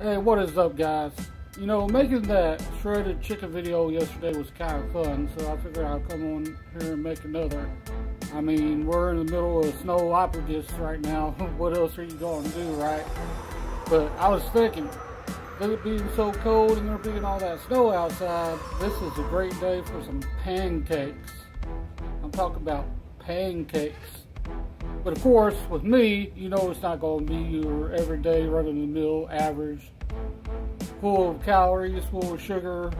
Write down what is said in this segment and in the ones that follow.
Hey, what is up, guys? You know, making that shredded chicken video yesterday was kind of fun, so I figured I'd come on here and make another. I mean, we're in the middle of snow-opolis right now. What else are you going to do, right? But I was thinking, with it being so cold and there being all that snow outside, this is a great day for some pancakes. I'm talking about pancakes. But of course, with me, you know it's not going to be your everyday, run-of-the-mill, average, full of calories, full of sugar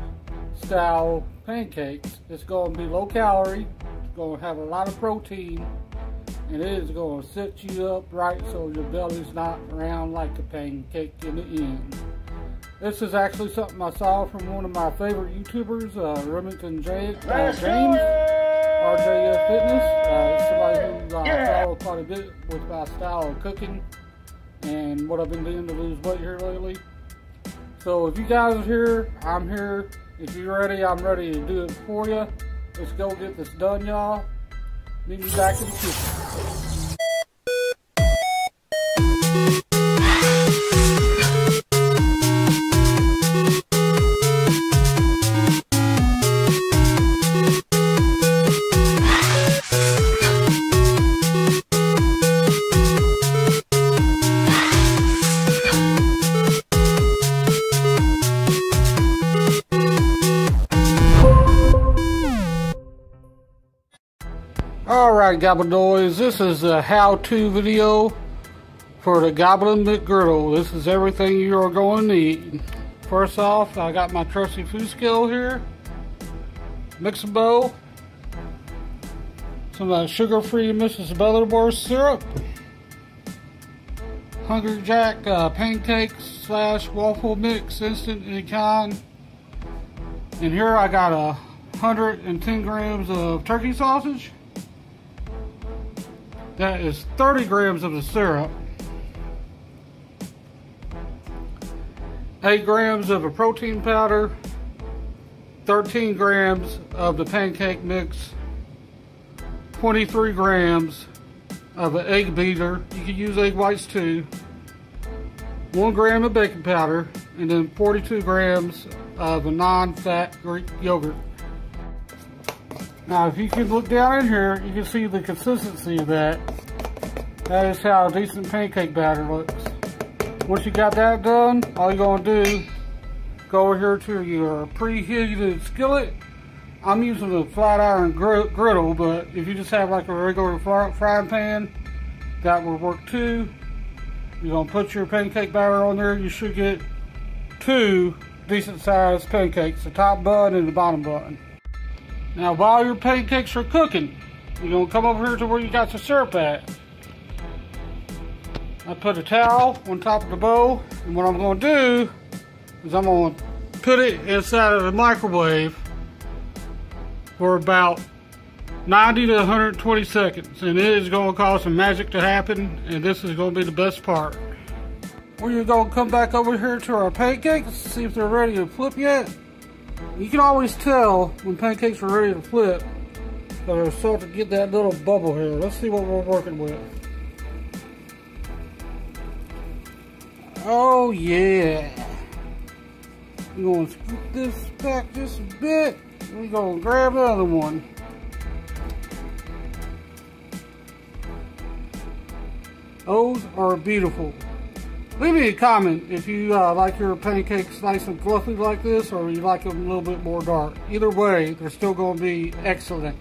style pancakes. It's going to be low calorie, it's going to have a lot of protein, and it is going to set you up right so your belly's not round like a pancake in the end. This is actually something I saw from one of my favorite YouTubers, Remington James. RJF Fitness. It's somebody who I follow quite a bit with my style of cooking and what I've been doing to lose weight here lately. So if you guys are here, I'm here. If you're ready, I'm ready to do it for you. Let's go get this done, y'all. Meet me back in the kitchen. Alright, Gobbledoys, this is a how-to video for the Goblin McGriddle. This is everything you are going to need. First off, I got my trusty food scale here, mixing bowl, some sugar-free Mrs. Butterworth syrup, Hungry Jack pancakes / waffle mix, instant any kind. And here I got 110 grams of turkey sausage. That is 30 grams of the syrup, 8 grams of a protein powder, 13 grams of the pancake mix, 23 grams of an egg beater, you can use egg whites too, 1 gram of baking powder, and then 42 grams of a non-fat Greek yogurt. Now, if you can look down in here, you can see the consistency of that. That is how a decent pancake batter looks. Once you got that done, all you're going to do, go over here to your preheated skillet. I'm using a flat iron griddle, but if you just have like a regular frying pan, that will work too. You're going to put your pancake batter on there. You should get 2 decent sized pancakes, the top bun and the bottom bun. Now, while your pancakes are cooking, you're going to come over here to where you got your syrup at. I put a towel on top of the bowl, and what I'm going to do is I'm going to put it inside of the microwave for about 90 to 120 seconds, and it is going to cause some magic to happen, and this is going to be the best part. We're going to come back over here to our pancakes, see if they're ready to flip yet. You can always tell when pancakes are ready to flip, but they're starting to get that little bubble here. Let's see what we're working with. Oh yeah. We're going to scoop this back just a bit. We're going to grab another one. Those are beautiful. Leave me a comment if you like your pancakes nice and fluffy like this, or you like them a little bit more dark. Either way, they're still going to be excellent.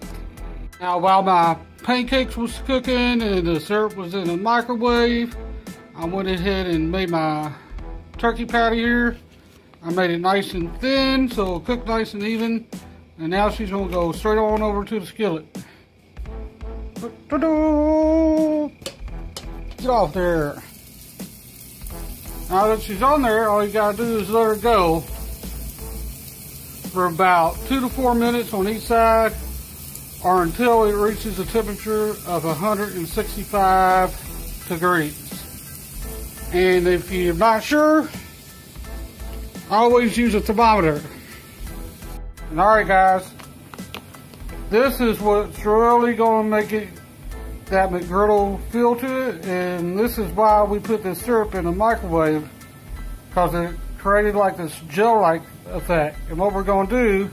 Now, while my pancakes was cooking and the syrup was in the microwave, I went ahead and made my turkey patty here. I made it nice and thin, so it'll cook nice and even. And now she's going to go straight on over to the skillet. Get off there. Now that she's on there, all you gotta do is let her go for about 2 to 4 minutes on each side, or until it reaches a temperature of 165 degrees. And if you're not sure, always use a thermometer. And alright guys, this is what's really gonna make it that McGriddle feel to it, and this is why we put this syrup in the microwave because it created like this gel-like effect. And what we're going to do,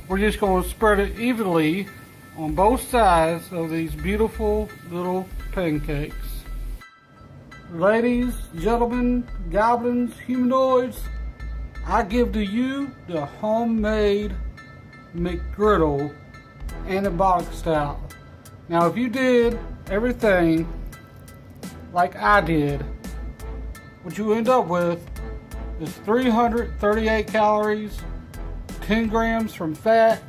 we're just going to spread it evenly on both sides of these beautiful little pancakes. Ladies, gentlemen, goblins, humanoids, I give to you the homemade McGriddle anabolic style. Now if you did everything like I did, what you end up with is 338 calories, 10 grams from fat,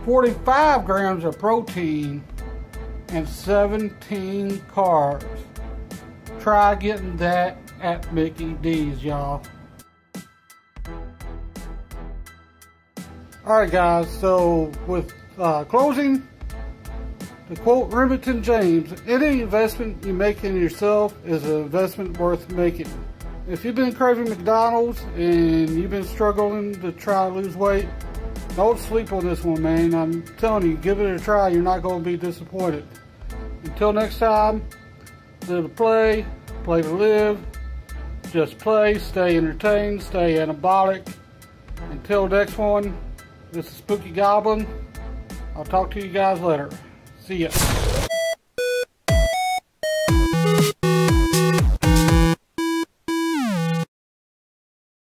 45 grams of protein, and 17 carbs. Try getting that at Mickey D's, y'all. Alright guys, so with closing, to quote Remington James, any investment you make in yourself is an investment worth making. If you've been craving McDonald's and you've been struggling to try to lose weight, don't sleep on this one, man. I'm telling you, give it a try. You're not going to be disappointed. Until next time, live to play, play to live. Just play, stay entertained, stay anabolic. Until next one, this is Spooky Goblin. I'll talk to you guys later. See ya.